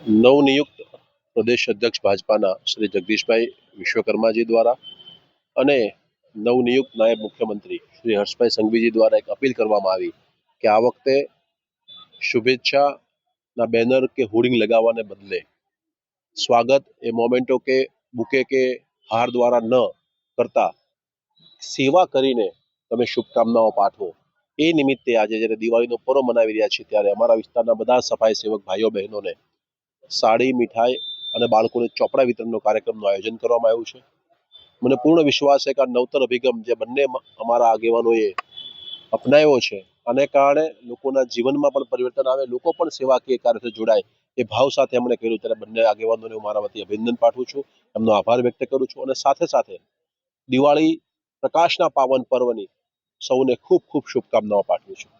નવનિયુક્ત પ્રદેશ અધ્યક્ષ ભાજપાના શ્રી જગદીશભાઈ વિશ્વકર્માજી દ્વારા અને નવનિયુક્ત નાયબ મુખ્યમંત્રી શ્રી હર્ષભાઈ સંઘવીજી દ્વારા એક અપીલ કરવામાં આવી કે આ વખતે શુભેચ્છાના બેનર કે હોર્ડિંગ લગાવવાને બદલે સ્વાગત એ મોમેન્ટો કે બુકે કે હાર દ્વારા ન કરતા સેવા કરીને તમે શુભકામનાઓ પાઠવો. એ નિમિત્તે આજે જ્યારે દિવાળીનો પર્વ મનાવી રહ્યા છીએ ત્યારે અમારા વિસ્તારના બધા સફાઈ સેવક ભાઈઓ બહેનોને સાડી, મીઠાઈ અને બાળકોને ચોપડા વિતરણનો કાર્યક્રમનું આયોજન કરવામાં આવ્યું છે. મને પૂર્ણ વિશ્વાસ છે કે આ નવતર અભિગમ જે બંને અમારા આગેવાનોએ અપનાવ્યો છે આને કારણે લોકોના જીવનમાં પણ પરિવર્તન આવે, લોકો પણ સેવાકીય કાર્યથી જોડાય એ ભાવ સાથે એમણે કર્યું. ત્યારે બંને આગેવાનોને હું મારા વતી અભિનંદન પાઠવું છું, એમનો આભાર વ્યક્ત કરું છું અને સાથે સાથે દિવાળી પ્રકાશના પાવન પર્વની સૌને ખૂબ ખૂબ શુભકામનાઓ પાઠવું છું.